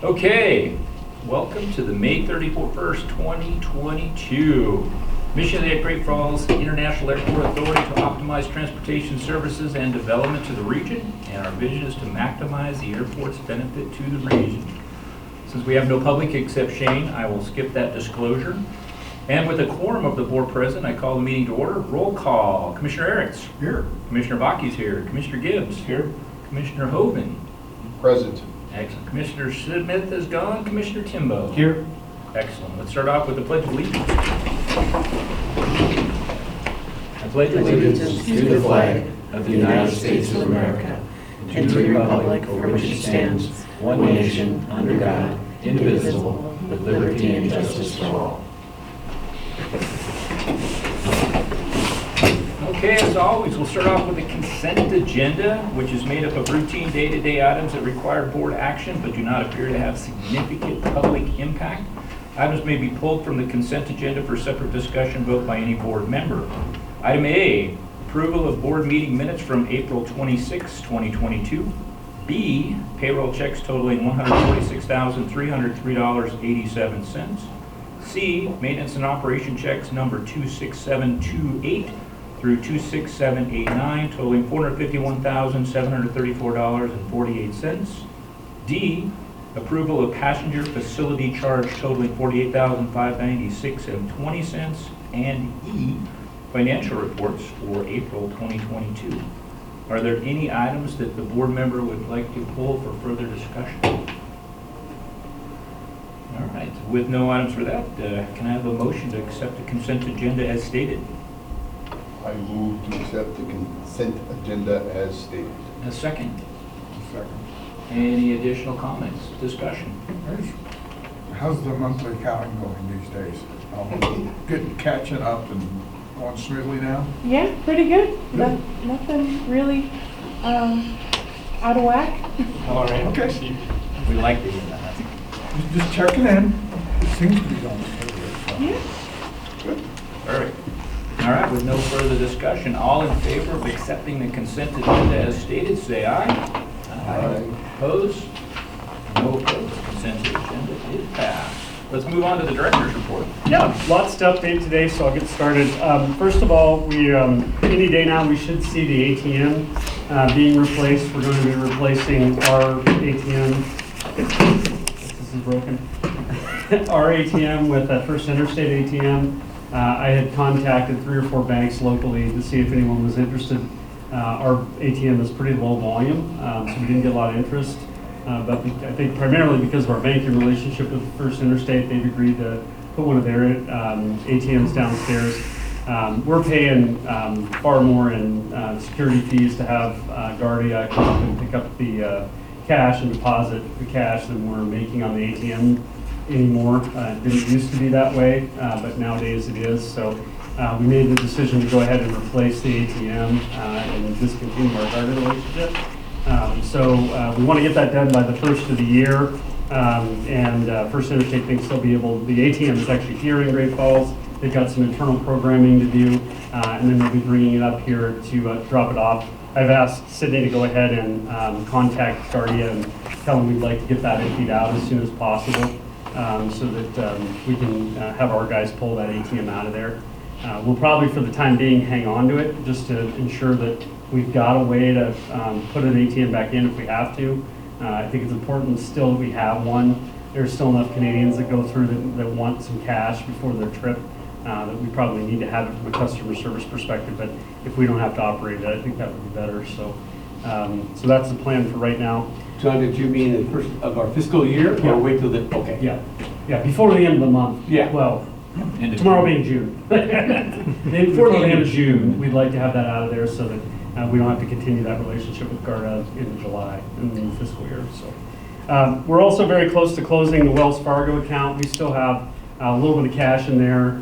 Okay, welcome to the May 31st, 2022. Mission of the Great Falls International Airport Authority to optimize transportation services and development to the region, and our vision is to maximize the airport's benefit to the region. Since we have no public except Shane, I will skip that disclosure. And with a quorum of the board present, I call the meeting to order. Roll call. Commissioner Aritz. Here. Commissioner Baki's here. Commissioner Gibbs. Here. Commissioner Hoven. Present. Excellent. Commissioner Smith is gone. Commissioner Timbo. Here. Excellent. Let's start off with the Pledge of Allegiance. I pledge allegiance to the flag of the United States of America and to the republic for which it stands, one nation, under God, indivisible, with liberty and justice for all. Okay, as always, we'll start off with the consent agenda, which is made up of routine day-to-day items that require board action but do not appear to have significant public impact. Items may be pulled from the consent agenda for separate discussion vote by any board member. Item A, approval of board meeting minutes from April 26, 2022. B, payroll checks totaling $146,303.87. C, maintenance and operation checks number 26728 through 26789 totaling $451,734.48. D, approval of passenger facility charge totaling $48,596.20. And E, financial reports for April 2022. Are there any items that the board member would like to pull for further discussion? All right, with no items for that, can I have a motion to accept the consent agenda as stated? I move to accept the consent agenda as stated. A second. Second. Any additional comments, discussion? How's the monthly accounting going these days? Good catching up and going smoothly now? Yeah, pretty good. Nothing really out of whack. All right. Okay. We like to hear that. Just checking in. It seems to be going smoothly. So. Yeah. Good. Perfect. All right, with no further discussion, all in favor of accepting the consent agenda as stated, say aye. Aye. Opposed? No opposed. Consent agenda is passed. Let's move on to the director's report. Yeah, lots to update today, so I'll get started. First of all, we any day now we should see the ATM being replaced. We're going to be replacing our ATM. This is broken. Our ATM with a First Interstate ATM. I had contacted 3 or 4 banks locally to see if anyone was interested. Our ATM is pretty low volume, so we didn't get a lot of interest. But I think primarily because of our banking relationship with First Interstate, they've agreed to put one of their ATMs downstairs. We're paying far more in security fees to have Guardia come up and pick up the cash and deposit the cash than we're making on the ATM anymore. It didn't used to be that way, but nowadays it is. So we made the decision to go ahead and replace the ATM and discontinue our Guardia relationship. So we want to get that done by the first of the year, and First Interstate thinks they'll be able, the ATM is actually here in Great Falls. They've got some internal programming to do, and then they'll be bringing it up here to drop it off. I've asked Sydney to go ahead and contact Guardia and tell them we'd like to get that emptied out as soon as possible, so that we can have our guys pull that ATM out of there. We'll probably, for the time being, hang on to it just to ensure that we've got a way to put an ATM back in if we have to. I think it's important still that we have one. There's still enough Canadians that go through that want some cash before their trip that we probably need to have it from a customer service perspective. But if we don't have to operate it, I think that would be better. So, so that's the plan for right now. John, did you mean the first of our fiscal year, Yeah. or wait till the, okay. Yeah, before the end of the month. Yeah. Well, tomorrow being June. Before the end of June, we'd like to have that out of there so that we don't have to continue that relationship with Garda in July in the fiscal year. So we're also very close to closing the Wells Fargo account. We still have a little bit of cash in there.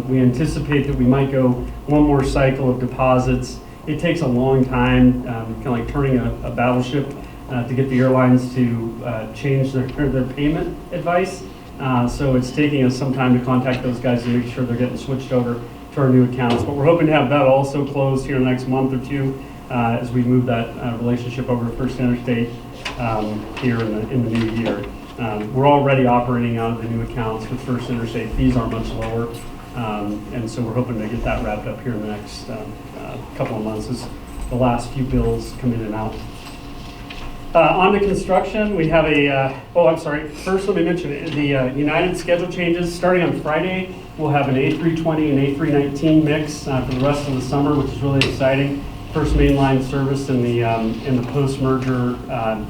We anticipate that we might go one more cycle of deposits. It takes a long time, kind of like turning a battleship, to get the airlines to change their payment advice. So it's taking us some time to contact those guys to make sure they're getting switched over to our new accounts. But we're hoping to have that also closed here in the next month or two as we move that relationship over to First Interstate here in the new year. We're already operating out of the new accounts with First Interstate. Fees are much lower. And so we're hoping to get that wrapped up here in the next couple of months as the last few bills come in and out. On to construction, we have first let me mention the United schedule changes. Starting on Friday, we'll have an A320 and A319 mix for the rest of the summer, which is really exciting. First mainline service in the post-merger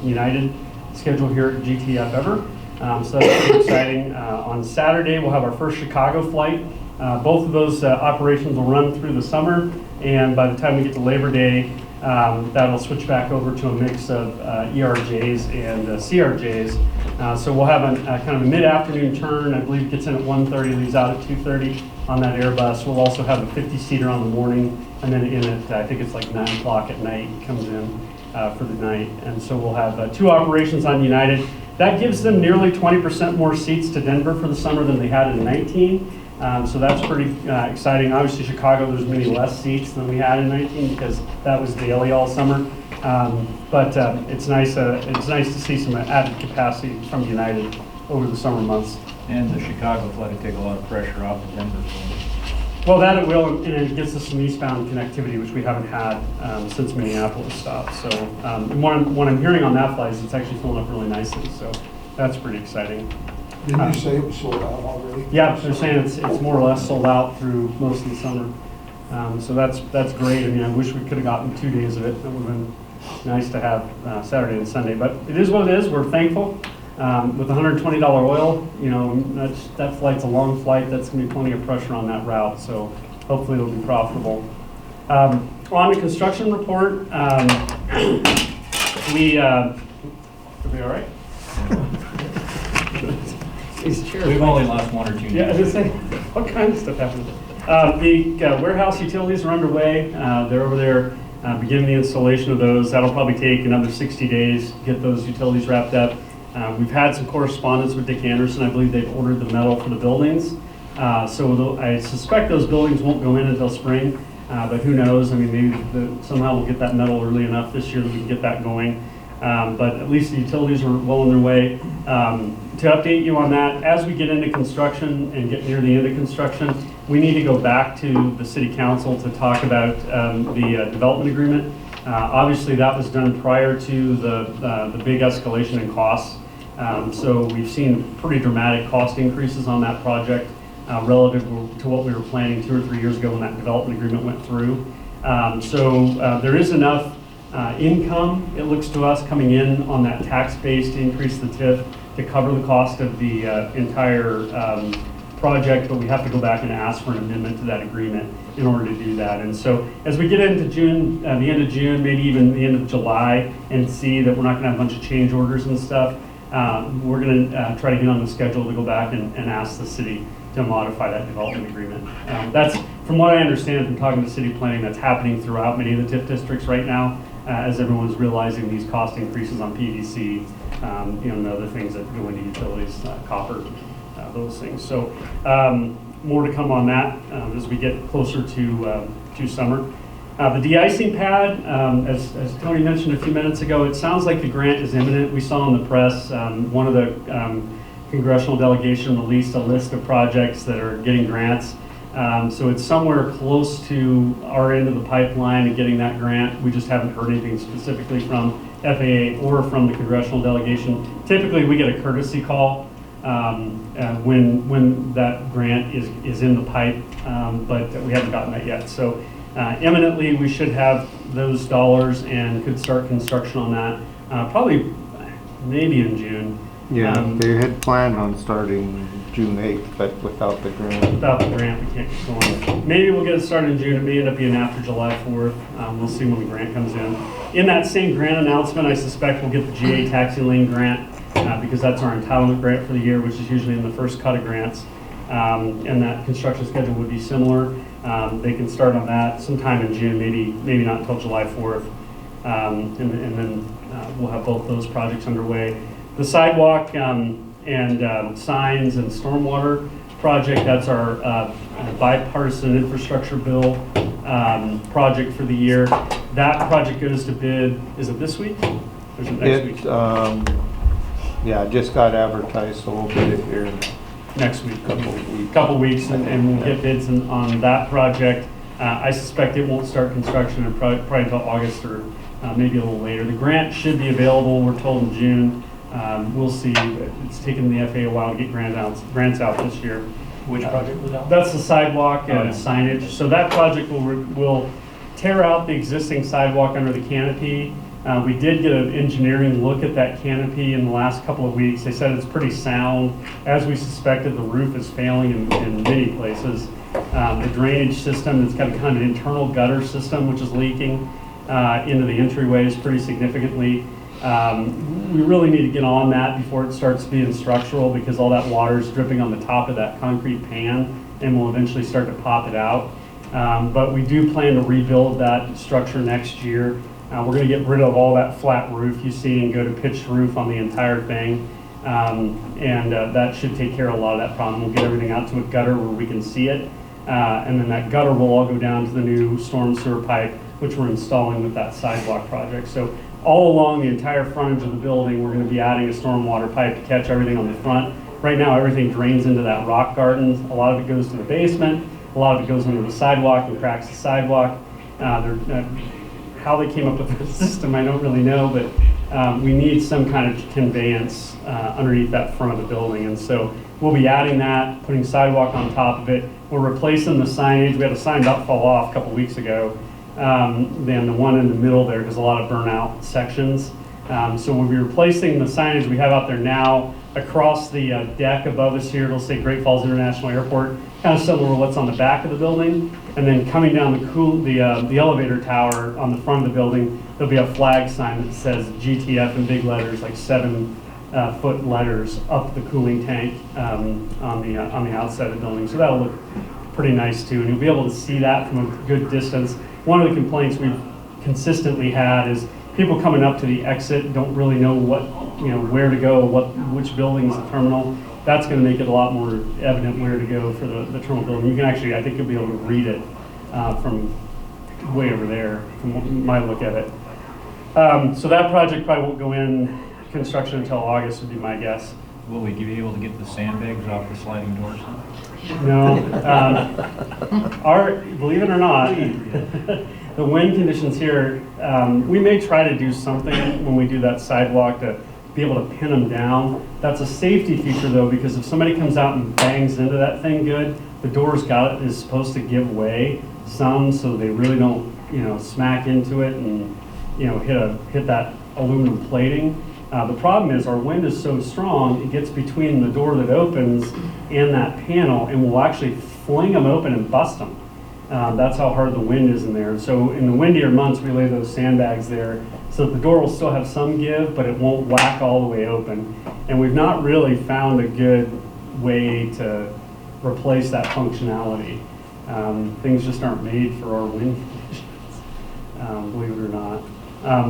United schedule here at GTF ever. So that's pretty exciting. On Saturday, we'll have our first Chicago flight. Both of those operations will run through the summer, and by the time we get to Labor Day, that'll switch back over to a mix of ERJs and CRJs. So we'll have a kind of a mid-afternoon turn. I believe it gets in at 1:30, leaves out at 2:30 on that Airbus. We'll also have a 50-seater on the morning, and then in at, I think it's like 9 o'clock at night, comes in for the night. And so we'll have 2 operations on United. That gives them nearly 20% more seats to Denver for the summer than they had in 19. So that's pretty exciting. Obviously, Chicago, there's many less seats than we had in 19 because that was daily all summer. But it's nice to see some added capacity from United over the summer months. And the Chicago flight will take a lot of pressure off of Denver. Well, that it will, and it gets us some eastbound connectivity, which we haven't had since Minneapolis stopped. So what I'm hearing on that flight is it's actually filling up really nicely. So that's pretty exciting. Didn't you say it was sold out already? Yeah, they're saying it's more or less sold out through most of the summer. So that's great. I mean, I wish we could have gotten 2 days of it. That would have been nice to have Saturday and Sunday. But it is what it is. We're thankful. With $120 oil, you know, that flight's a long flight. That's going to be plenty of pressure on that route. So hopefully it'll be profitable. On the construction report, are we all right? We've only lost 1 or 2 days. Yeah, I was gonna say, what kind of stuff happened? The warehouse utilities are underway. They're over there beginning the installation of those. That'll probably take another 60 days to get those utilities wrapped up. We've had some correspondence with Dick Anderson. I believe they've ordered the metal for the buildings. So I suspect those buildings won't go in until spring, but who knows? I mean, maybe somehow we'll get that metal early enough this year that we can get that going. But at least the utilities are well on their way. To update you on that, as we get into construction and get near the end of construction, we need to go back to the city council to talk about the development agreement. Obviously, that was done prior to the big escalation in costs. So we've seen pretty dramatic cost increases on that project relative to what we were planning 2 or 3 years ago when that development agreement went through. So there is enough income, it looks to us, coming in on that tax base to increase the TIF to cover the cost of the entire project, but we have to go back and ask for an amendment to that agreement in order to do that. And so as we get into June, the end of June, maybe even the end of July, and see that we're not going to have a bunch of change orders and stuff, we're going to try to get on the schedule to go back and ask the city to modify that development agreement. That's, from what I understand from talking to city planning, that's happening throughout many of the TIF districts right now, as everyone's realizing these cost increases on PVC, and other things that go into utilities, copper, those things. So more to come on that as we get closer to summer. The de-icing pad, as Tony mentioned a few minutes ago, it sounds like the grant is imminent. We saw in the press one of the congressional delegation released a list of projects that are getting grants. So it's somewhere close to our end of the pipeline and getting that grant. We just haven't heard anything specifically from FAA or from the congressional delegation. Typically, we get a courtesy call when that grant is in the pipe, but we haven't gotten that yet. So imminently, we should have those dollars and could start construction on that, probably maybe in June. Yeah, they had planned on starting June 8th, but without the grant. Without the grant, we can't get going. Maybe we'll get it started in June. It may end up being after July 4th. We'll see when the grant comes in. In that same grant announcement, I suspect we'll get the GA taxi lane grant because that's our entitlement grant for the year, which is usually in the first cut of grants. And that construction schedule would be similar. They can start on that sometime in June, maybe not until July 4th. And then we'll have both those projects underway. The sidewalk and signs and stormwater project, that's our bipartisan infrastructure bill project for the year. That project goes to bid, is it this week? Or is it next week? Yeah, it just got advertised, so we'll get it here in next week. a couple of weeks. Couple weeks, and we'll get bids on that project. I suspect it won't start construction probably until August or maybe a little later. The grant should be available, we're told, in June. We'll see. It's taken the FAA a while to get grants out this year. Which project was that? That's the sidewalk Oh, yeah. and signage. So that project will tear out the existing sidewalk under the canopy. We did get an engineering look at that canopy in the last couple of weeks. They said it's pretty sound. As we suspected, the roof is failing in many places. The drainage system, it's got a kind of an internal gutter system which is leaking into the entryways pretty significantly. We really need to get on that before it starts being structural, because all that water is dripping on the top of that concrete pan and will eventually start to pop it out. But we do plan to rebuild that structure next year. We're going to get rid of all that flat roof you see and go to pitched roof on the entire thing. That should take care of a lot of that problem. We'll get everything out to a gutter where we can see it. And then that gutter will all go down to the new storm sewer pipe, which we're installing with that sidewalk project. So all along the entire frontage of the building, we're going to be adding a stormwater pipe to catch everything on the front. Right now, everything drains into that rock garden. A lot of it goes to the basement. A lot of it goes under the sidewalk and cracks the sidewalk. How they came up with the system, I don't really know, but we need some kind of conveyance underneath that front of the building. And so we'll be adding that, putting sidewalk on top of it. We're replacing the signage. We had a sign about fall off a couple weeks ago. Then the one in the middle there has a lot of burnout sections. So we'll be replacing the signage we have out there now. Across the deck above us here, it'll say Great Falls International Airport, kind of similar to what's on the back of the building. And then coming down the elevator tower on the front of the building, there'll be a flag sign that says GTF in big letters, like 7-foot letters up the cooling tank on the outside of the building. So that'll look pretty nice too, and you'll be able to see that from a good distance. One of the complaints we've consistently had is people coming up to the exit don't really know where to go, which building is the terminal. That's going to make it a lot more evident where to go for the terminal building. You can actually, I think you'll be able to read it from way over there, from my look at it. So that project probably won't go in construction until August would be my guess. Will we be able to get the sandbags off the sliding doors? No. Believe it or not, the wind conditions here, we may try to do something when we do that sidewalk to be able to pin them down. That's a safety feature though, because if somebody comes out and bangs into that thing good, the doors is supposed to give way some so they really don't, smack into it and, hit that aluminum plating. The problem is our wind is so strong, it gets between the door that opens and that panel and will actually fling them open and bust them. That's how hard the wind is in there. So in the windier months, we lay those sandbags there so that the door will still have some give, but it won't whack all the way open. And we've not really found a good way to replace that functionality. Things just aren't made for our wind conditions, believe it or not.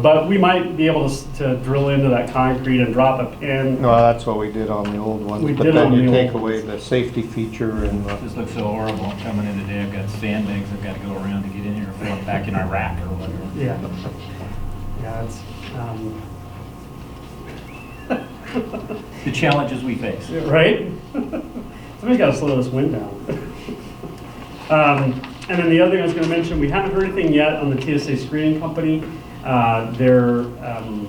But we might be able to drill into that concrete and drop a pin. No, that's what we did on the old ones. We But did then on you the take old away the safety feature and This looks so horrible. I'm coming in today. I've got sandbags I've got to go around to get in here and throw it back in our rack or whatever. Yeah. Yeah, it's, The challenges we face. right? Somebody's got to slow this wind down. And then the other thing I was going to mention, we haven't heard anything yet on the TSA screening company. They're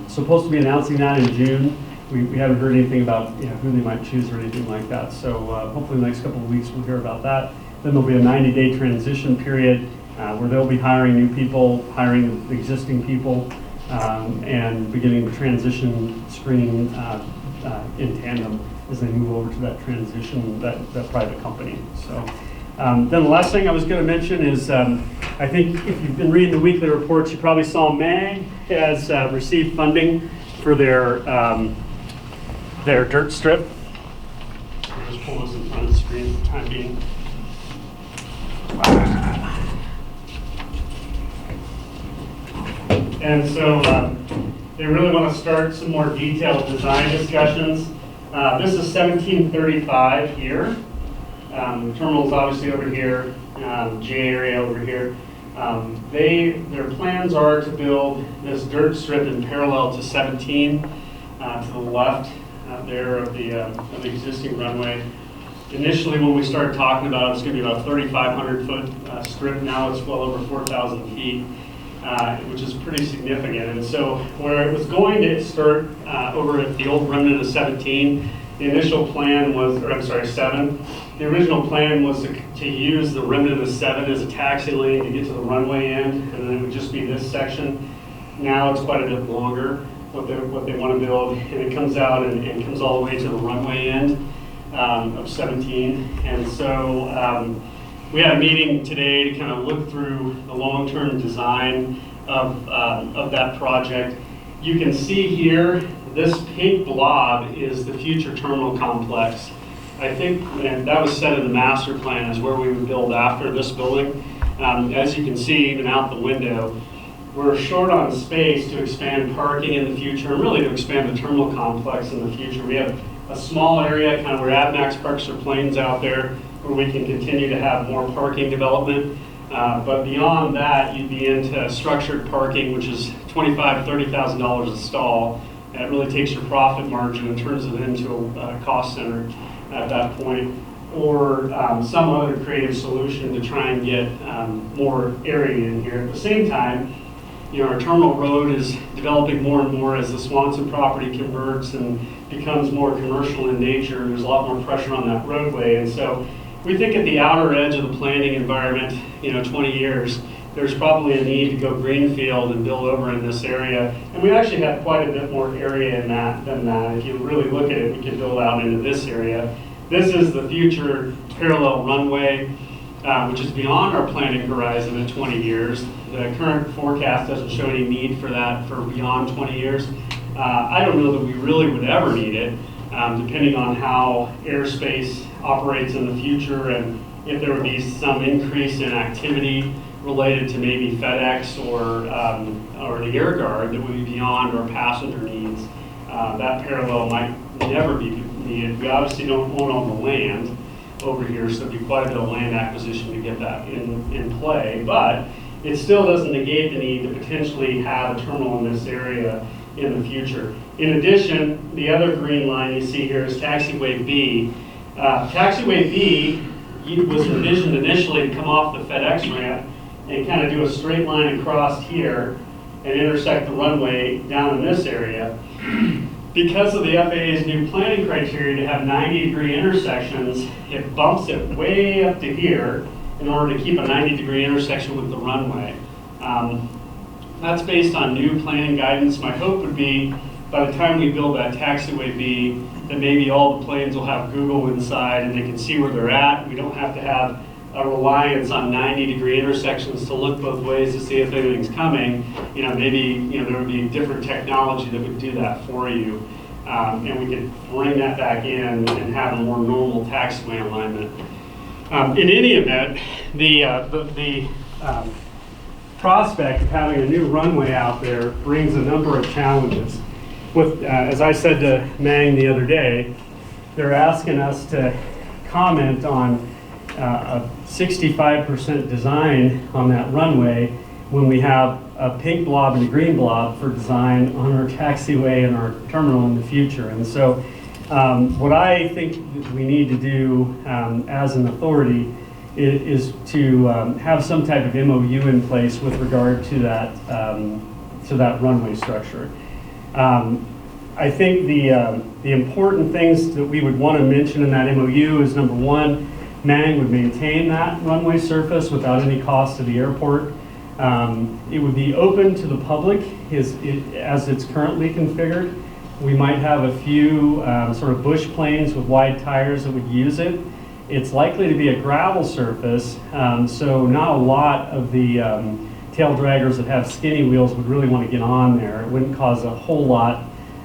supposed to be announcing that in June. We haven't heard anything about who they might choose or anything like that. So hopefully in the next couple of weeks we'll hear about that. Then there'll be a 90-day transition period where they'll be hiring new people, hiring existing people, and beginning the transition screening in tandem as they move over to that transition, that private company. So. Then the last thing I was going to mention is, I think if you've been reading the weekly reports, you probably saw MAG has received funding for their dirt strip. I'll just pull this in front of the screen for the time being. And so they really want to start some more detailed design discussions. This is 1735 here. The terminal's obviously over here, J area over here. Their plans are to build this dirt strip in parallel to 17 to the left. there of the existing runway. Initially, when we started talking about it, it was going to be about 3,500 foot strip. Now it's well over 4,000 feet, which is pretty significant. And so where it was going to start over at the old remnant of 17, the initial plan was, or I'm sorry, 7. The original plan was to use the remnant of 7 as a taxi lane to get to the runway end, and then it would just be this section. Now it's quite a bit longer, what they want to build, and it comes out and comes all the way to the runway end of 17. And so we had a meeting today to kind of look through the long-term design of that project. You can see here, this pink blob is the future terminal complex. I think that was set in the master plan as where we would build after this building. As you can see, even out the window, we're short on space to expand parking in the future, and really to expand the terminal complex in the future. We have a small area, kind of where AdMax parks their planes out there, where we can continue to have more parking development. But beyond that, you'd be into structured parking, which is $25,000 to $30,000 a stall. And it really takes your profit margin and turns it into a cost center at that point, or some other creative solution to try and get more area in here. At the same time, our terminal road is developing more and more as the Swanson property converts and becomes more commercial in nature. There's a lot more pressure on that roadway, and so we think at the outer edge of the planning environment, 20 years, there's probably a need to go greenfield and build over in this area. And we actually have quite a bit more area in that than that. If you really look at it, we could build out into this area. This is the future parallel runway, which is beyond our planning horizon at 20 years. The current forecast doesn't show any need for that for beyond 20 years. I don't know that we really would ever need it, depending on how airspace operates in the future and if there would be some increase in activity related to maybe FedEx or the Air Guard that would be beyond our passenger needs. That parallel might never be needed. We obviously don't own all the land over here, so it'd be quite a bit of land acquisition to get that in play, but it still doesn't negate the need to potentially have a terminal in this area in the future. In addition, the other green line you see here is Taxiway B. Taxiway B was envisioned initially to come off the FedEx ramp and kind of do a straight line across here and intersect the runway down in this area. Because of the FAA's new planning criteria to have 90-degree intersections, it bumps it way up to here in order to keep a 90-degree intersection with the runway. That's based on new planning guidance. My hope would be by the time we build that Taxiway B, that maybe all the planes will have Google inside and they can see where they're at. We don't have to have a reliance on 90-degree intersections to look both ways to see if anything's coming. Maybe there would be different technology that would do that for you. And we could bring that back in and have a more normal taxiway alignment. In any event, the prospect of having a new runway out there brings a number of challenges. As I said to Mang the other day, they're asking us to comment on a 65% design on that runway when we have a pink blob and a green blob for design on our taxiway and our terminal in the future. And so what I think that we need to do as an authority is to have some type of MOU in place with regard to that runway structure. I think the important things that we would want to mention in that MOU is, number one, Mang would maintain that runway surface without any cost to the airport. It would be open to the public as it's currently configured. We might have a few sort of bush planes with wide tires that would use it. It's likely to be a gravel surface, so not a lot of the tail draggers that have skinny wheels would really want to get on there. It wouldn't cause a whole lot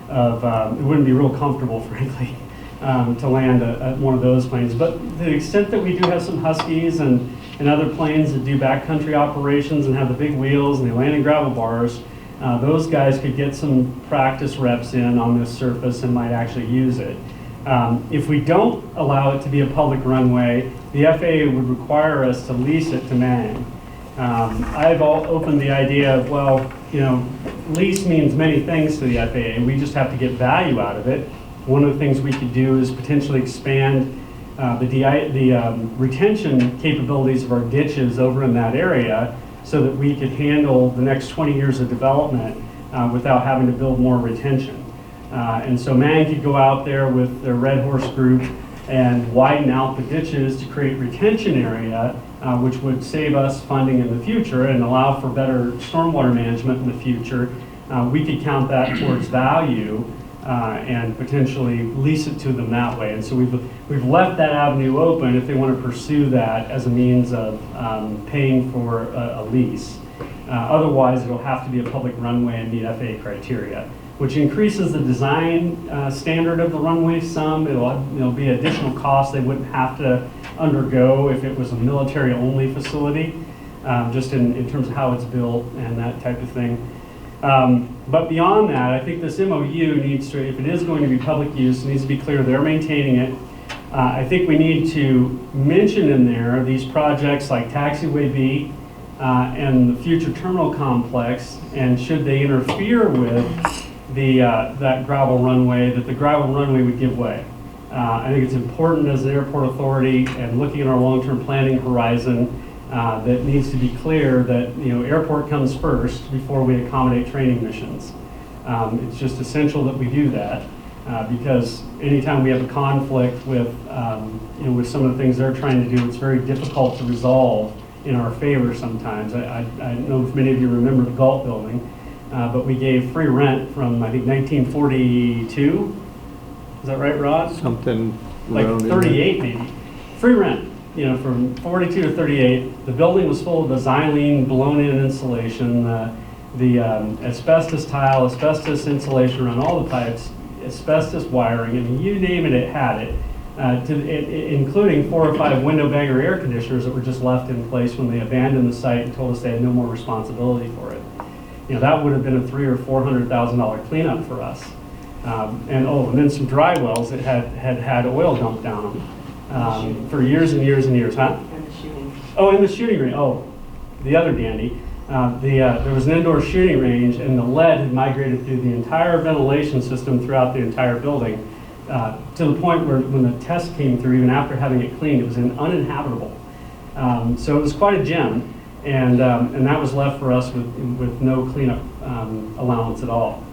of, it wouldn't be real comfortable, frankly, to land one of those planes. But to the extent that we do have some Huskies and other planes that do backcountry operations and have the big wheels and they land in gravel bars, those guys could get some practice reps in on this surface and might actually use it. If we don't allow it to be a public runway, the FAA would require us to lease it to Mang. I've opened the idea of, well, lease means many things to the FAA. We just have to get value out of it. One of the things we could do is potentially expand the retention capabilities of our ditches over in that area so that we could handle the next 20 years of development without having to build more retention. And so MANG could go out there with their Red Horse group and widen out the ditches to create retention area, which would save us funding in the future and allow for better stormwater management in the future. We could count that towards value and potentially lease it to them that way. And so we've left that avenue open if they want to pursue that as a means of paying for a lease. Otherwise, it'll have to be a public runway and meet FAA criteria, which increases the design standard of the runway some. It'll be additional costs they wouldn't have to undergo if it was a military-only facility, just in terms of how it's built and that type of thing. But beyond that, I think this MOU needs to, if it is going to be public use, it needs to be clear they're maintaining it. I think we need to mention in there these projects like Taxiway B and the future terminal complex, and should they interfere with that gravel runway, that the gravel runway would give way. I think it's important as an airport authority and looking at our long-term planning horizon that needs to be clear that airport comes first before we accommodate training missions. It's just essential that we do that because anytime we have a conflict with with some of the things they're trying to do, it's very difficult to resolve in our favor sometimes. I don't know if many of you remember the Galt building, but we gave free rent from I think 1942. Is that right, Rod? Something like around 38 maybe. Free rent. From 42 to 38, the building was full of the xylene blown-in insulation, the asbestos tile, asbestos insulation around all the pipes, asbestos wiring. I mean, you name it, it had it, including 4 or 5 window bagger air conditioners that were just left in place when they abandoned the site and told us they had no more responsibility for it. That would have been a $300,000 or $400,000 cleanup for us. And then some dry wells that had oil dumped down them. For years and years and years, huh? And the shooting. Oh, in the shooting range. Oh, the other dandy. There was an indoor shooting range, and the lead had migrated through the entire ventilation system throughout the entire building, to the point where when the test came through, even after having it cleaned, it was uninhabitable. So it was quite a gem, and that was left for us with no cleanup allowance at all.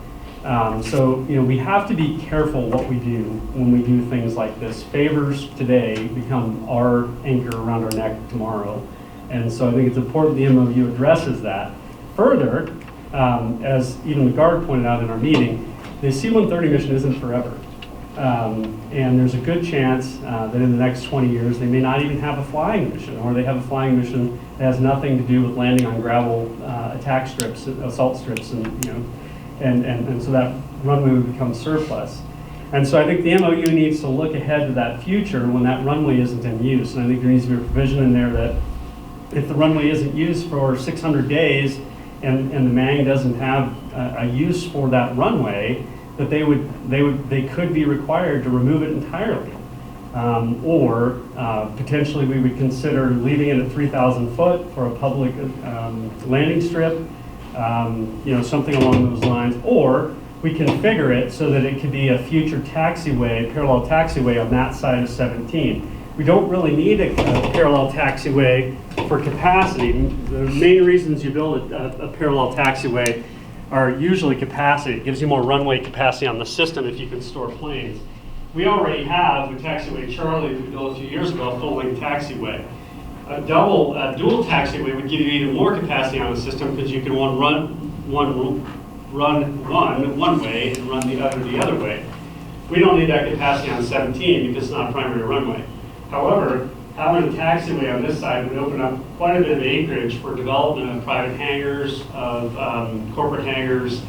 So we have to be careful what we do when we do things like this. Favors today become our anchor around our neck tomorrow. And so I think it's important the MOU addresses that. Further, as even the guard pointed out in our meeting, the C-130 mission isn't forever. And there's a good chance that in the next 20 years they may not even have a flying mission, or they have a flying mission that has nothing to do with landing on gravel attack strips, assault strips, and so that runway would become surplus. And so I think the MOU needs to look ahead to that future when that runway isn't in use. And I think there needs to be a provision in there that if the runway isn't used for 600 days and the MANG doesn't have a use for that runway, that they could be required to remove it entirely. Or potentially we would consider leaving it at 3,000 foot for a public landing strip. Something along those lines, or we configure it so that it could be a future taxiway, parallel taxiway on that side of 17. We don't really need a parallel taxiway for capacity. The main reasons you build a parallel taxiway are usually capacity. It gives you more runway capacity on the system if you can store planes. We already have the taxiway Charlie that we built a few years ago, a full-length taxiway. A dual taxiway would give you even more capacity on the system because you can run one way and run the other way. We don't need that capacity on 17 because it's not a primary runway. However, having a taxiway on this side would open up quite a bit of acreage for development of private hangars, of corporate hangars,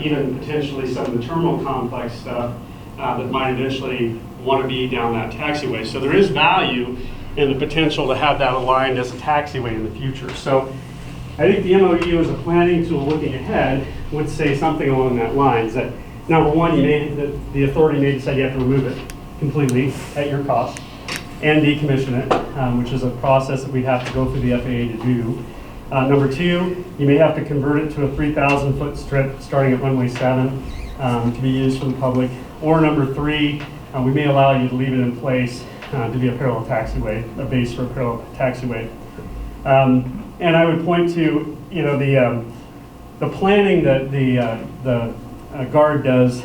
even potentially some of the terminal complex stuff that might eventually want to be down that taxiway. So there is value and the potential to have that aligned as a taxiway in the future. So I think the MOU as a planning tool looking ahead would say something along that lines that, number one, the authority may decide you have to remove it completely at your cost and decommission it, which is a process that we'd have to go through the FAA to do. Number two, you may have to convert it to a 3,000 foot strip starting at runway 7 to be used for the public Or number 3, we may allow you to leave it in place to be a parallel taxiway, a base for a parallel taxiway. And I would point to, the planning that the guard does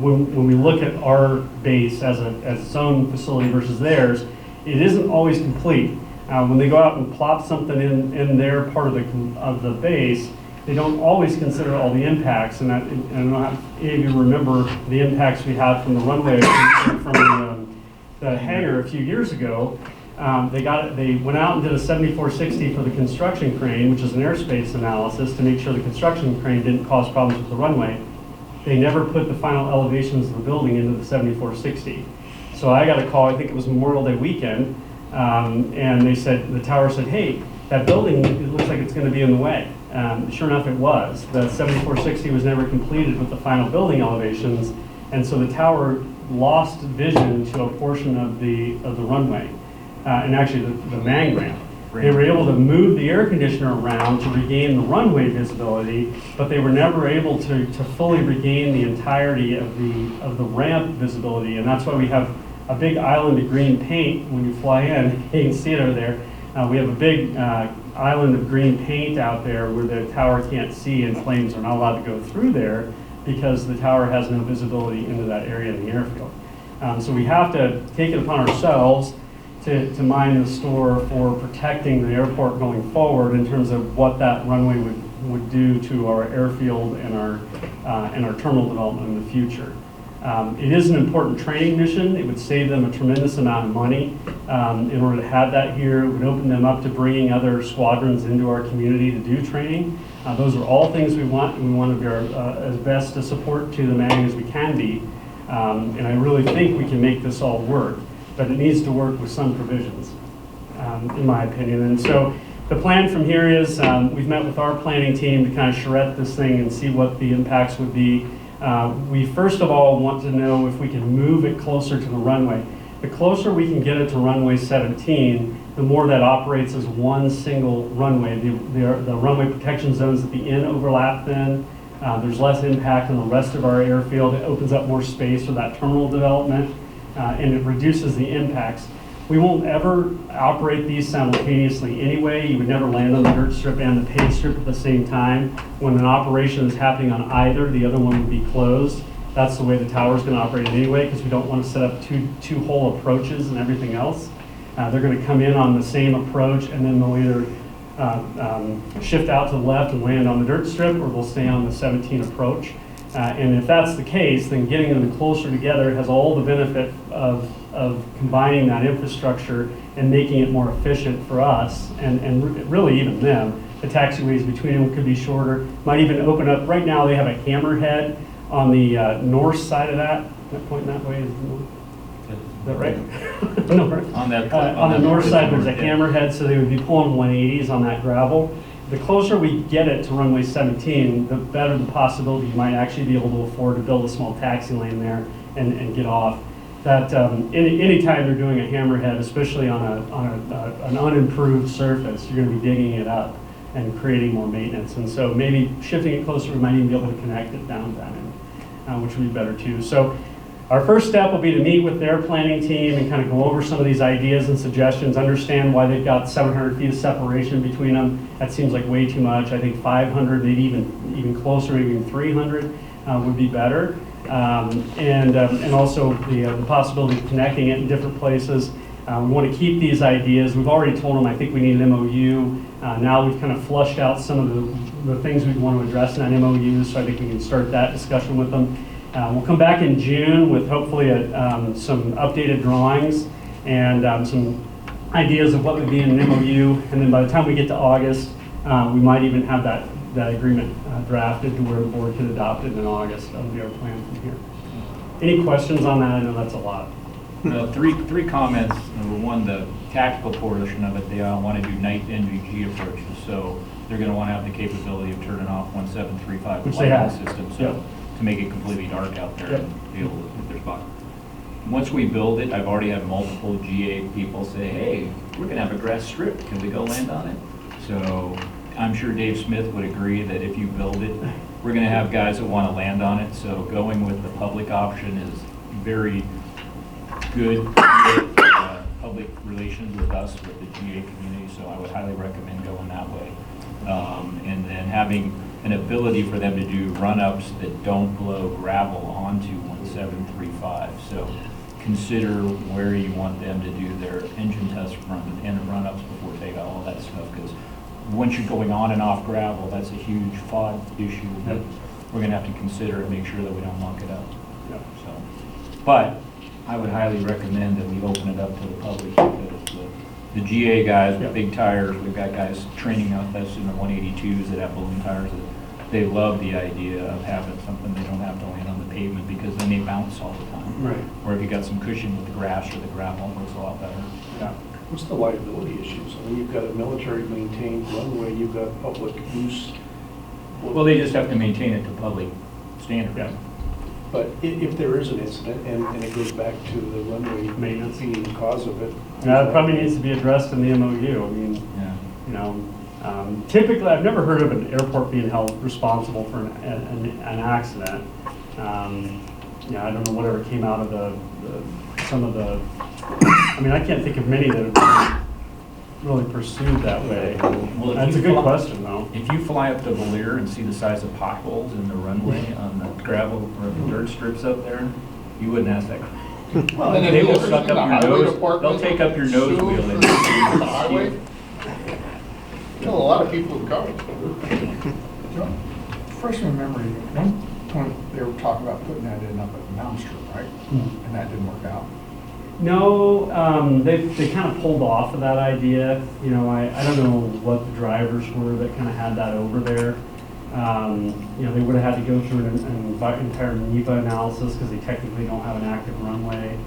when we look at our base as its own facility versus theirs, it isn't always complete. When they go out and plop something in their part of the base, they don't always consider all the impacts. And I don't know how any of you remember the impacts we had from the runway from the hangar a few years ago. They went out and did a 7460 for the construction crane, which is an airspace analysis to make sure the construction crane didn't cause problems with the runway. They never put the final elevations of the building into the 7460. So I got a call, I think it was Memorial Day weekend, and the tower said, hey, that building, it looks like it's going to be in the way. Sure enough, it was. The 7460 was never completed with the final building elevations, and so the tower lost vision to a portion of the runway, and actually the mang ramp. They were able to move the air conditioner around to regain the runway visibility, but they were never able to fully regain the entirety of the ramp visibility, and that's why we have a big island of green paint when you fly in. You can see it over there. We have a big island of green paint out there where the tower can't see, and planes are not allowed to go through there because the tower has no visibility into that area in the airfield. So we have to take it upon ourselves to mind the store for protecting the airport going forward in terms of what that runway would do to our airfield and our terminal development in the future. It is an important training mission. It would save them a tremendous amount of money in order to have that here. It would open them up to bringing other squadrons into our community to do training. Those are all things we want. We want to be as best to support to the MAG as we can be. And I really think we can make this all work, but it needs to work with some provisions, in my opinion. And so the plan from here is we've met with our planning team to kind of charrette this thing and see what the impacts would be. We first of all want to know if we can move it closer to the runway. The closer we can get it to runway 17, the more that operates as one single runway. The runway protection zones at the end overlap then. There's less impact on the rest of our airfield. It opens up more space for that terminal development, and it reduces the impacts. We won't ever operate these simultaneously anyway. You would never land on the dirt strip and the paved strip at the same time. When an operation is happening on either, the other one would be closed. That's the way the tower is going to operate anyway, because we don't want to set up two whole approaches and everything else. They're going to come in on the same approach, and then they'll either shift out to the left and land on the dirt strip, or they'll stay on the 17 approach. And if that's the case, then getting them closer together has all the benefit of combining that infrastructure and making it more efficient for us and really even them. The taxiways between them could be shorter, might even open up. Right now they have a hammerhead on the north side of that. Pointing that way, is that right? North. On the north side, there's a hammerhead, so they would be pulling 180s on that gravel. The closer we get it to runway 17, the better the possibility you might actually be able to afford to build a small taxi lane there and get off. That any time you're doing a hammerhead, especially on an unimproved surface, you're going to be digging it up and creating more maintenance. And so maybe shifting it closer, we might even be able to connect it downtown, which would be better too. So our first step will be to meet with their planning team and kind of go over some of these ideas and suggestions, understand why they've got 700 feet of separation between them. That seems like way too much. I think 500, maybe even closer, maybe even 300 would be better. And also the possibility of connecting it in different places. We want to keep these ideas. We've already told them I think we need an MOU. Now we've kind of flushed out some of the things we want to address in that MOU, so I think we can start that discussion with them. We'll come back in June with hopefully some updated drawings and some ideas of what would be in an MOU. And then by the time we get to August, we might even have that agreement drafted to where the board can adopt it in August. That'll be our plan from here. Any questions on that? I know that's a lot. Three comments. Number one, the tactical portion of it, they want to do night NVG approaches, so they're going to want to have the capability of turning off 1735 Which they have. system, so Yep. to make it completely dark out there Yep. and be able to hit their spot. Once we build it, I've already had multiple GA people say, hey, we're going to have a grass strip. Can we go land on it? So I'm sure Dave Smith would agree that if you build it, we're going to have guys that want to land on it. So going with the public option is very good public relations with us, with the GA community, so I would highly recommend going that way. And then having an ability for them to do run-ups that don't blow gravel onto 1735. So consider where you want them to do their engine test and run-ups before takeoff, all that stuff, because once you're going on and off gravel, that's a huge FOD issue that we're going to have to consider and make sure that we don't muck it up. Yep. So, but I would highly recommend that we open it up to the public, because the GA guys with big tires, we've got guys training out us in the 182s that have balloon tires. They love the idea of having something they don't have to land on the pavement, because then they bounce all the time. Right. Or if you got some cushion with the grass or the gravel, it works a lot better. Yeah. What's the liability issues? I mean, you've got a military maintained runway, you've got public use. Well, they just have to maintain it to public standard. Yeah. But if there is an incident and it goes back to the runway Maintenance. being the cause of it. Yeah, it probably needs to be addressed in the MOU. I mean, Yeah. you know, typically, I've never heard of an airport being held responsible for an accident. Yeah, I don't know whatever came out of some of the, I mean, I can't think of many that have been really pursued that way. Well, if That's you a good fly- question, though. If you fly up to Valier and see the size of potholes in the runway on the gravel or the dirt strips up there, you wouldn't ask that question. Well, and if They you will ever suck seen the up your highway nose, department they'll take up your nose sue wheel for and the highway, kill a lot of people with cars. Fresh in memory, one point they were talking about putting that in up at Mound Street, right? And that didn't work out. No, they kind of pulled off of that idea. You know, I don't know what the drivers were that kind of had that over there. You know, they would have had to go through an entire NEPA analysis because they technically don't have an active runway.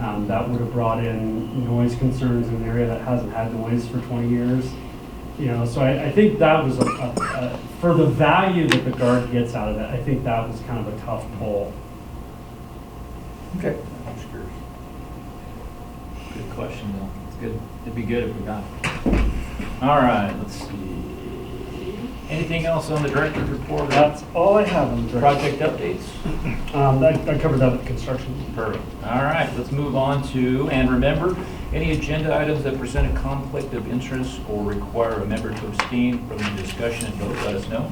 That would have brought in noise concerns in an area that hasn't had noise for 20 years. You know, so I think that was for the value that the Guard gets out of it, I think that was kind of a tough pull. Okay, I'm just curious. Good question, though. It's good. It'd be good if we got it. All right, let's see. Anything else on the director's report? That's all I have on the Project updates? I covered that with construction. Perfect. All right, let's move on to, and remember, any agenda items that present a conflict of interest or require a member to abstain from the discussion and vote, let us know.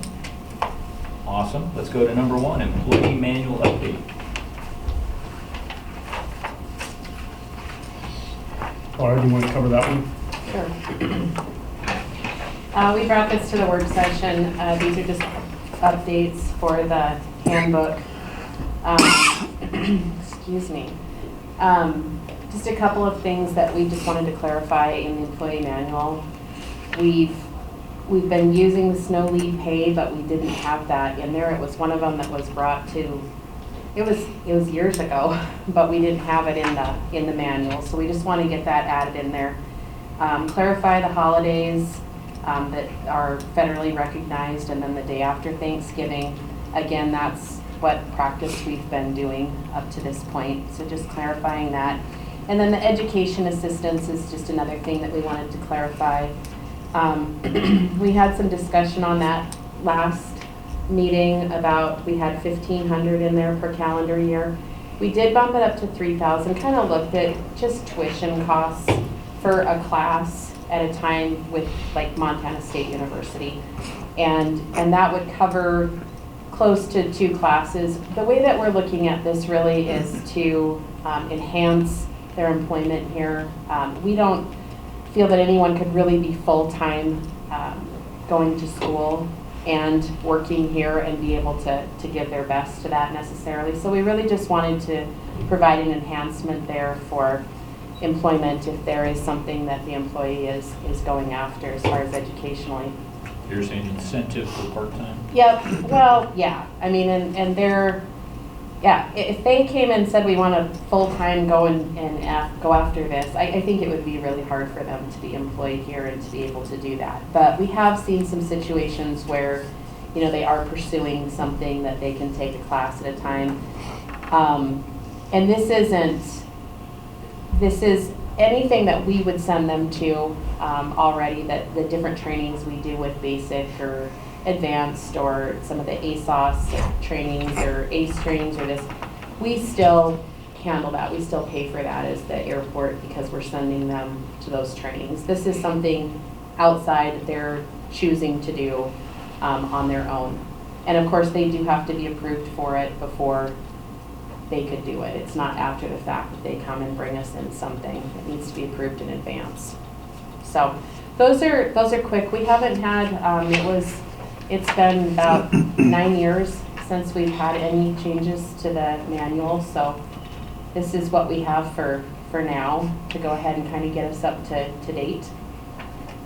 Awesome. Let's go to number 1, employee manual update. Laura, do you want to cover that one? Sure. We brought this to the work session. These are just updates for the handbook. Excuse me. Just a couple of things that we just wanted to clarify in the employee manual. We've been using the snow leave pay, but we didn't have that in there. It was one of them that was brought to, it was years ago, but we didn't have it in the manual. So we just want to get that added in there. Clarify the holidays that are federally recognized, and then the day after Thanksgiving. Again, that's what practice we've been doing up to this point. So just clarifying that. And then the education assistance is just another thing that we wanted to clarify. We had some discussion on that last meeting about, we had 1,500 in there per calendar year. We did bump it up to 3,000, kind of looked at just tuition costs for a class at a time with like Montana State University. And that would cover close to 2 classes. The way that we're looking at this really is to enhance their employment here. We don't feel that anyone could really be full-time going to school and working here and be able to give their best to that necessarily. So we really just wanted to provide an enhancement there for employment if there is something that the employee is going after as far as educationally. You're saying incentive for part-time? Yep, well, yeah, I mean, and they're, yeah, if they came and said we want to full-time go and go after this, I think it would be really hard for them to be employed here and to be able to do that. But we have seen some situations where, you know, they are pursuing something that they can take a class at a time. And this is anything that we would send them to already, that the different trainings we do with basic or advanced or some of the ASOS trainings or ACE trainings or this, we still handle that. We still pay for that as the airport because we're sending them to those trainings. This is something outside they're choosing to do on their own. And of course, they do have to be approved for it before they could do it. It's not after the fact that they come and bring us in something. It needs to be approved in advance. So those are quick. We haven't had, it's been about 9 years since we've had any changes to the manual. So this is what we have for now to go ahead and kind of get us up to date.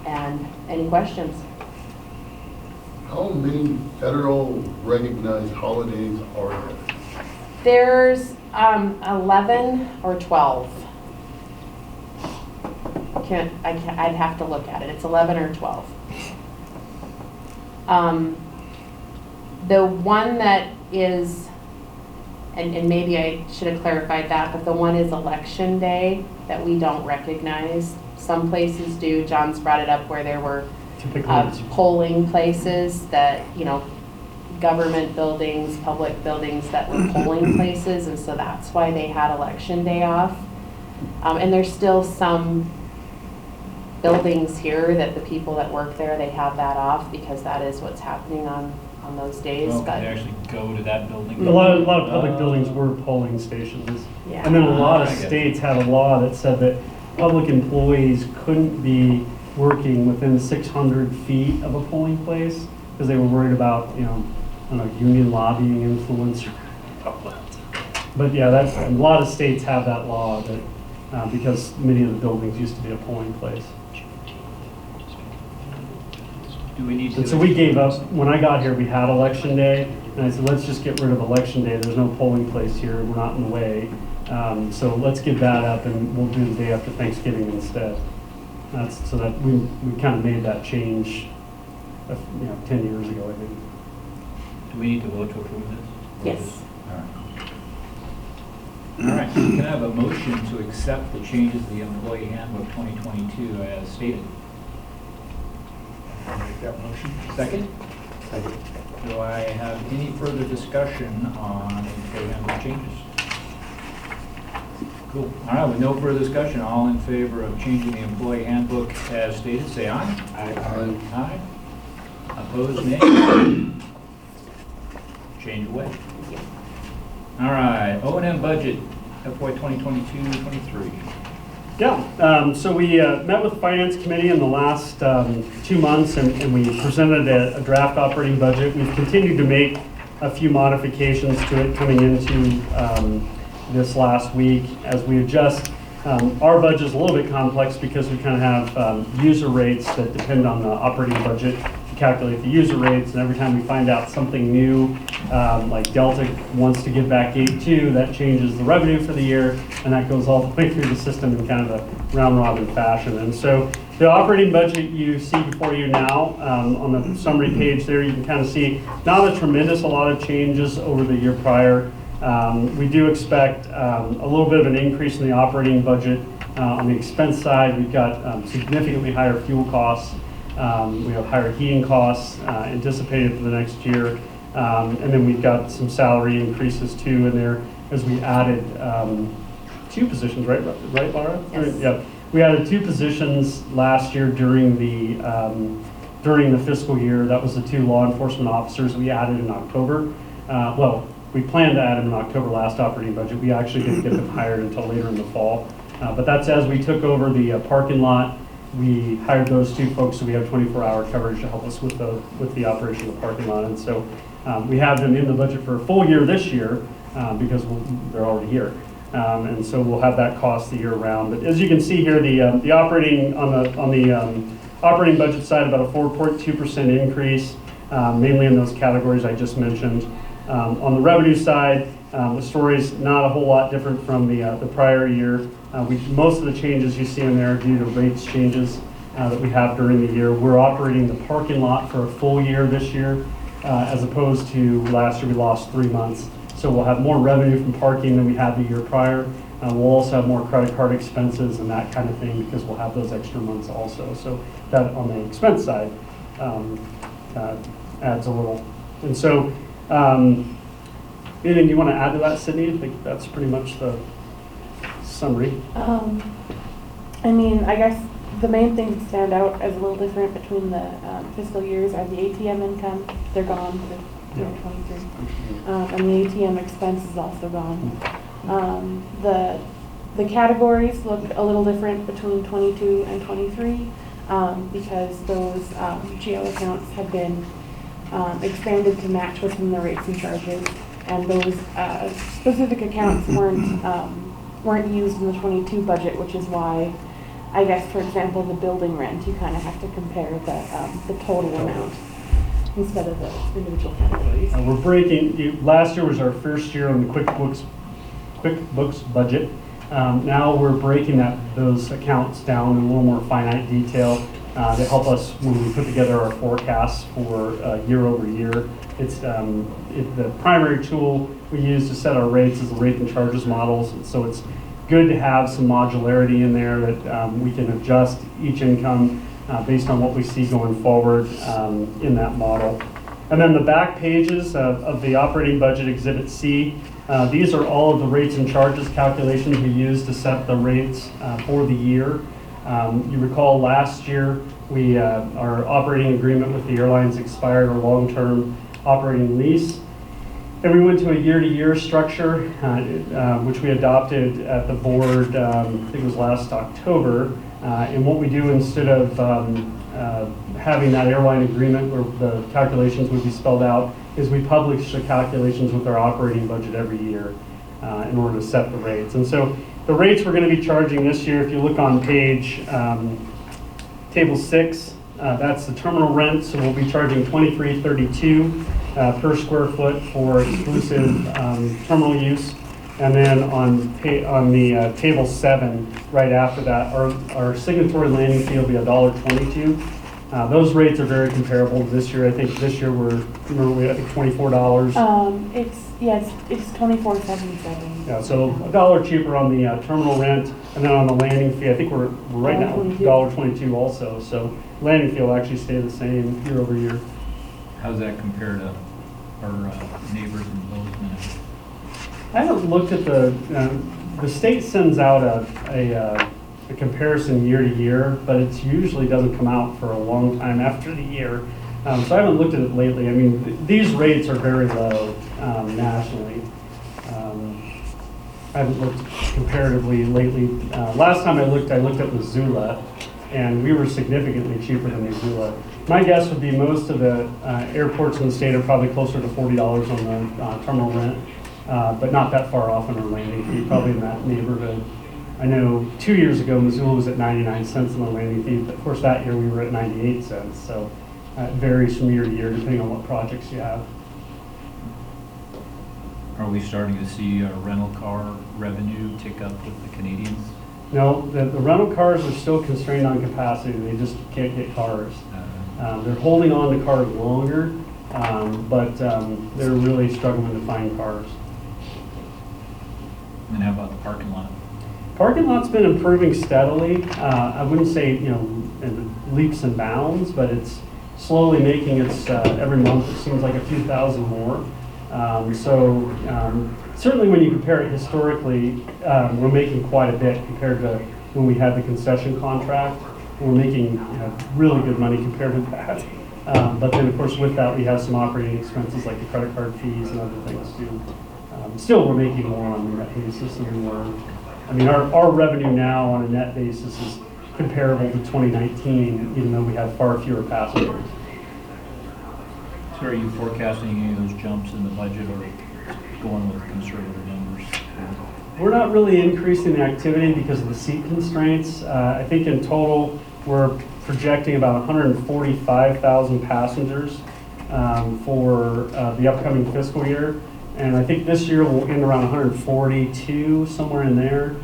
And any questions? How many federal recognized holidays are there? There's 11 or 12. I'd have to look at it. It's 11 or 12. The one that is, and maybe I should have clarified that, but the one is Election Day that we don't recognize. Some places do. John's brought it up where there were polling places that, government buildings, public buildings that were polling places, and so that's why they had Election Day off. And there's still some buildings here that the people that work there, they have that off because that is what's happening on those days. Well, But they actually go to that building? A lot of public buildings were polling stations. yeah. And then a lot of I get it. states had a law that said that public employees couldn't be working within 600 feet of a polling place because they were worried about, union lobbying influence. But yeah, a lot of states have that law that because many of the buildings used to be a polling place. Do we need to? And so we gave up, when I got here, we had Election Day, and I said, let's just get rid of Election Day. There's no polling place here, we're not in the way. So let's give that up and we'll do the day after Thanksgiving instead. So that we kind of made that change, 10 years ago, I think. Do we need to vote to approve this? Yes. All right, can I have a motion to accept the changes to the Employee Handbook 2022 as stated? I'll make that motion. Second? Second. Do I have any further discussion on Employee Handbook changes? Cool. All right, with no further discussion, all in favor of changing the Employee Handbook as stated, say aye. Aye. Aye. Opposed, nay. Change away. All right, O&M budget, FY 2022-23. Yeah, so we met with the Finance Committee in the last 2 months and we presented a draft operating budget. We've continued to make a few modifications to it coming into this last week as we adjust. Our budget is a little bit complex because we kind of have user rates that depend on the operating budget to calculate the user rates, and every time we find out something new, like Delta wants to give back 8.2, that changes the revenue for the year, and that goes all the way through the system in kind of a round-robin fashion. And so the operating budget you see before you now, on the summary page there, you can kind of see not a lot of changes over the year prior. We do expect a little bit of an increase in the operating budget. On the expense side, we've got significantly higher fuel costs. We have higher heating costs anticipated for the next year. And then we've got some salary increases too in there as we added 2 positions, right, Laura? Yes. Yeah. We added 2 positions last year during the fiscal year. That was the 2 law enforcement officers we added in October. We planned to add them in October last operating budget. We actually didn't get them hired until later in the fall. But that's as we took over the parking lot. We hired those 2 folks, so we have 24-hour coverage to help us with the operation of the parking lot. And so we have them in the budget for a full year this year because they're already here. And so we'll have that cost the year round. But as you can see here, the operating on the operating budget side, about a 4.2% increase, mainly in those categories I just mentioned. On the revenue side, the story's not a whole lot different from the prior year. Most of the changes you see in there are due to rates changes that we have during the year. We're operating the parking lot for a full year this year, as opposed to last year we lost 3 months. So we'll have more revenue from parking than we had the year prior. We'll also have more credit card expenses and that kind of thing because we'll have those extra months also. So that on the expense side adds a little. And so anything you want to add to that, Sydney? I think that's pretty much the summary. I mean, I guess the main things that stand out as a little different between the fiscal years are the ATM income, they're gone for 2023. And the ATM expense is also gone. The categories look a little different between 22 and 23 because those GO accounts have been expanded to match within the rates and charges, and those specific accounts weren't used in the 22 budget, which is why, I guess, for example, the building rent, you kind of have to compare the total amount instead of the individual categories. We're breaking, last year was our first year on the QuickBooks budget. Now we're breaking those accounts down in a little more finite detail to help us when we put together our forecasts for year over year. It's the primary tool we use to set our rates is the rate and charges models. So it's good to have some modularity in there that we can adjust each income based on what we see going forward in that model. And then the back pages of the operating budget exhibit C, these are all of the rates and charges calculations we use to set the rates for the year. You recall last year our operating agreement with the airlines expired, our long-term operating lease. And we went to a year-to-year structure, which we adopted at the board, I think it was last October. And what we do instead of having that airline agreement where the calculations would be spelled out is we publish the calculations with our operating budget every year in order to set the rates. And so the rates we're going to be charging this year, if you look on page table 6, that's the terminal rent. So we'll be charging $23.32 per square foot for exclusive terminal use. And then on the table 7, right after that, our signatory landing fee will be $1.22. Those rates are very comparable to this year. I think this year we're $24. It's $24.77. Yeah, so $1 cheaper on the terminal rent, and then on the landing fee, I think we're right now $1.22 also. So landing fee will actually stay the same year over year. How does that compare to our neighbors in Bozeman? I haven't looked at the state sends out a comparison year to year, but it usually doesn't come out for a long time after the year. So I haven't looked at it lately. I mean, these rates are very low nationally. I haven't looked comparatively lately. Last time I looked at Missoula, and we were significantly cheaper than Missoula. My guess would be most of the airports in the state are probably closer to $40 on the terminal rent. But not that far off on our landing fee, probably in that neighborhood. I know 2 years ago, Missoula was at 99 cents on the landing fee, but of course that year we were at 98 cents. So it varies from year to year depending on what projects you have. Are we starting to see rental car revenue tick up with the Canadians? No, the rental cars are still constrained on capacity. They just can't get cars. They're holding on to cars longer, but they're really struggling to find cars. And how about the parking lot? Parking lot's been improving steadily. I wouldn't say, in leaps and bounds, but it's slowly making its, every month it seems like a few thousand more. Certainly when you compare it historically, we're making quite a bit compared to when we had the concession contract. We're making really good money compared to that. But then of course with that we have some operating expenses like the credit card fees and other things too. Still, we're making more on a net basis than we were. I mean, our revenue now on a net basis is comparable to 2019, even though we have far fewer passengers. So are you forecasting any of those jumps in the budget or going with conservative numbers? We're not really increasing the activity because of the seat constraints. I think in total, we're projecting about 145,000 passengers for the upcoming fiscal year. And I think this year we'll end around 142, somewhere in there.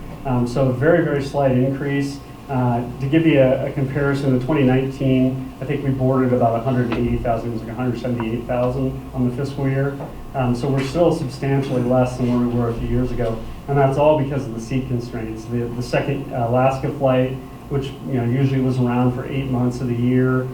So a very, very slight increase. To give you a comparison, in 2019, I think we boarded about 180,000, it was like 178,000 on the fiscal year. So we're still substantially less than where we were a few years ago. And that's all because of the seat constraints. The second Alaska flight, which usually was around for 8 months of the year,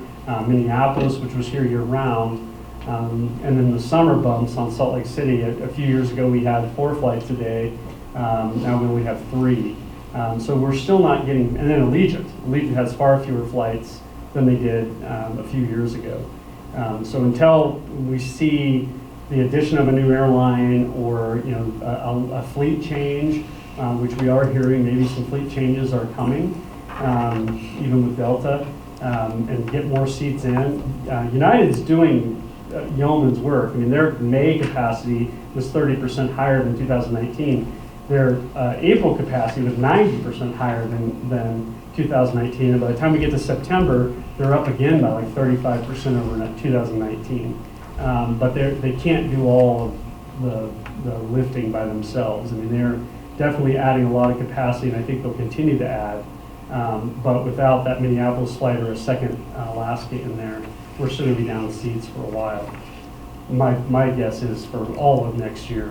Minneapolis, which was here year round, and then the summer bumps on Salt Lake City. A few years ago we had 4 flights a day. Now we only have 3. So we're still not getting, and then Allegiant has far fewer flights than they did a few years ago. So until we see the addition of a new airline or a fleet change, which we are hearing, maybe some fleet changes are coming, even with Delta, and get more seats in. United's doing yeoman's work. I mean, their May capacity was 30% higher than 2019. Their April capacity was 90% higher than 2019. And by the time we get to September, they're up again by like 35% over 2019. But they can't do all of the lifting by themselves. I mean, they're definitely adding a lot of capacity, and I think they'll continue to add. But without that Minneapolis flight or a second Alaska in there, we're still going to be down seats for a while. My guess is for all of next year.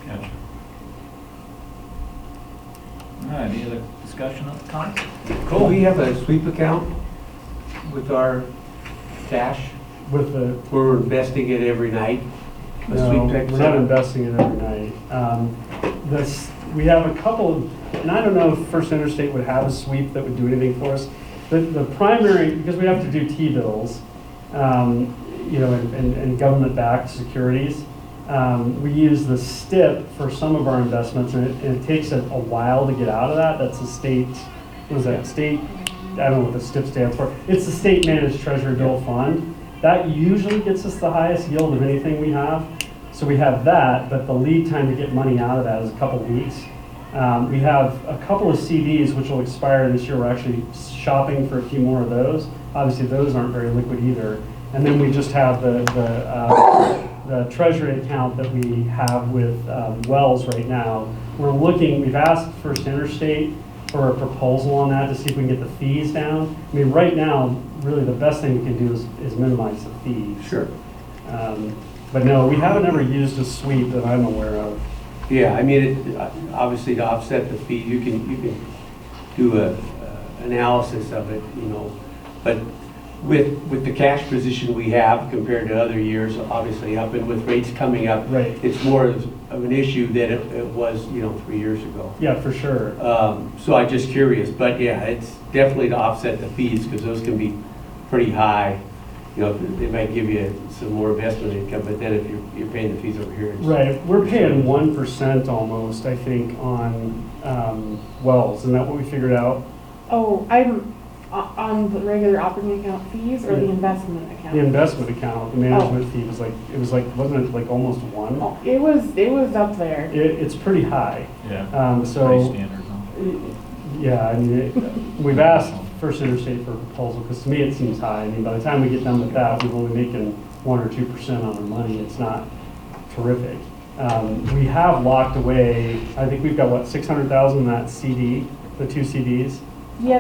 Gotcha. All right, any other discussion on the comments? Do we have a sweep account with our cash? With the We're investing it every night? A No, sweep type we're not setup? investing it every night. We have a couple of, and I don't know if First Interstate would have a sweep that would do anything for us. The primary, because we have to do T-bills, and government-backed securities, we use the STIP for some of our investments, and it takes a while to get out of that. That's the state, what is that, state, I don't know what the STIP stands for. It's the State Managed Treasury Bill Fund. That usually gets us the highest yield of anything we have. So we have that, but the lead time to get money out of that is a couple weeks. We have a couple of CDs which will expire this year. We're actually shopping for a few more of those. Obviously, those aren't very liquid either. And then we just have the treasury account that we have with Wells right now. We've asked First Interstate for a proposal on that to see if we can get the fees down. I mean, right now, really the best thing we can do is minimize the fees. Sure. But no, we haven't ever used a sweep that I'm aware of. Yeah, I mean, obviously to offset the fee, you can do a analysis of it, but with the cash position we have compared to other years, obviously up, and with rates coming up, Right. it's more of an issue than it was, 3 years ago. Yeah, for sure. So I'm just curious, but yeah, it's definitely to offset the fees, because those can be pretty high. They might give you some more investment income, but then if you're paying the fees over here. Right, we're paying 1% almost, I think, on Wells. Isn't that what we figured out? Oh, I'm on the regular operating account fees or the Yeah. investment account? The investment account, the management fee was like, wasn't it like almost 1? Oh, it was up there. It's pretty high. Yeah. So, Pretty standard, huh? yeah, I mean, we've asked First Interstate for a proposal, because to me it seems high. I mean, by the time we get done with that, we're only making 1 or 2% on our money. It's not terrific. We have locked away, I think we've got, 600,000 in that CD, the 2 CDs? Yeah,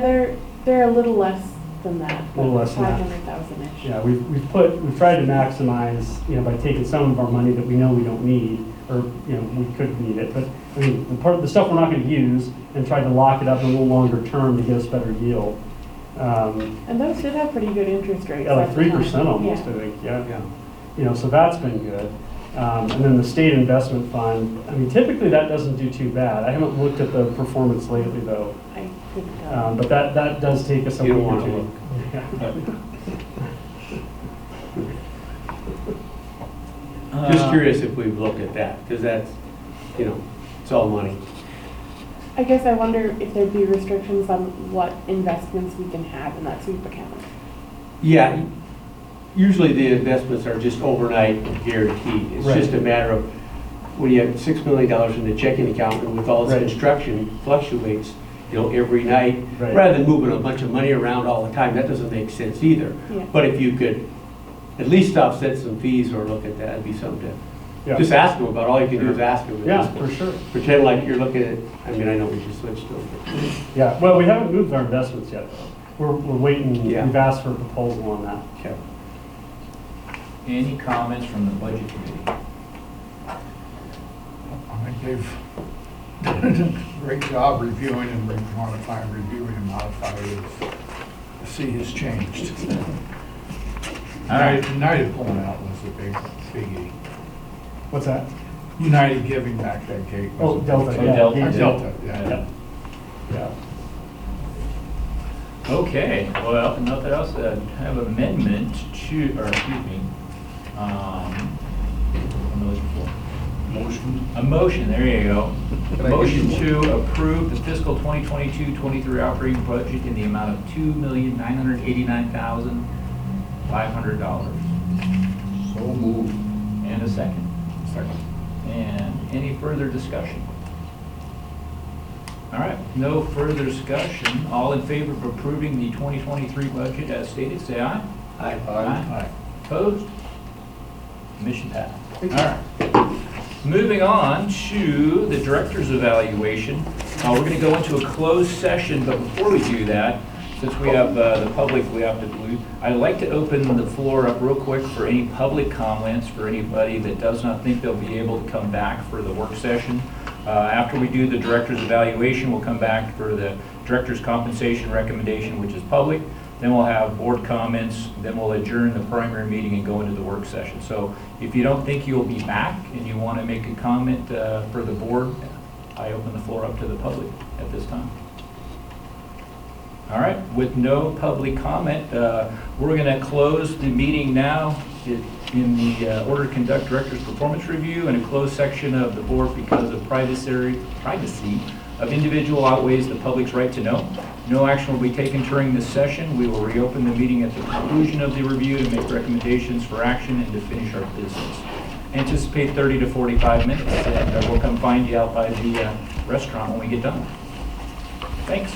they're a little less than that. A little less than that. 500,000-ish. Yeah, we've tried to maximize, by taking some of our money that we know we don't need, or, we could need it, but, I mean, the stuff we're not gonna use, and try to lock it up in a little longer term to get us better yield. And those did have pretty good interest rates. Yeah, like at the time. 3% almost, Yeah. I think, yeah. So that's been good. And then the state investment fund, I mean, typically that doesn't do too bad. I haven't looked at the performance lately, though. I couldn't tell. But that does take us a You don't week or wanna two. look. Yeah. Just curious if we've looked at that, because that's, it's all money. I guess I wonder if there'd be restrictions on what investments we can have in that sweep account. Yeah, usually the investments are just overnight guaranteed. It's Right. just a matter of, when you have $6 million in the checking account, and with all this Right. construction fluctuates, every night, Right. rather than moving a bunch of money around all the time, that doesn't make sense either. Yeah. But if you could at least offset some fees or look at that, it'd be something. Yeah. Just ask them about, all you can do is ask them. at Yeah, this point. for sure. Pretend like you're looking at, I mean, I know we just switched to them. Yeah, well, we haven't moved our investments yet, though. We're waiting, Yeah. we've asked for a proposal on that. Okay. Any comments from the budget committee? I think they've done a great job reviewing and modifying, reviewing and modifying. The sea has changed. All right. United pulling out was a biggie. What's that? United giving back that gate. Oh, Delta, Oh, yeah. Delta. Or Delta, Yeah. yeah. Yeah. Okay, well, nothing else, have amendment to, or excuse me, a motion, there you go. Can I Motion give you to approve the fiscal 2022-23 operating budget in the amount of $2,989,500. So moved. And a second. Second. And any further discussion? All right, no further discussion. All in favor of approving the 2023 budget as stated, say aye. Aye. Aye. Opposed? Mission passed. All right. Moving on to the director's evaluation. We're going to go into a closed session, but before we do that, since we have the public, we have to believe, I'd like to open the floor up real quick for any public comments for anybody that does not think they'll be able to come back for the work session. After we do the director's evaluation, we'll come back for the director's compensation recommendation, which is public. Then we'll have board comments, then we'll adjourn the primary meeting and go into the work session. So if you don't think you'll be back and you want to make a comment for the board, I open the floor up to the public at this time. All right, with no public comment, we're going to close the meeting now in the order to conduct director's performance review and a closed section of the board because of privacy of individual outweighs the public's right to know. No action will be taken during this session. We will reopen the meeting at the conclusion of the review to make recommendations for action and to finish our business. Anticipate 30 to 45 minutes, and we'll come find you out by the restaurant when we get done. Thanks.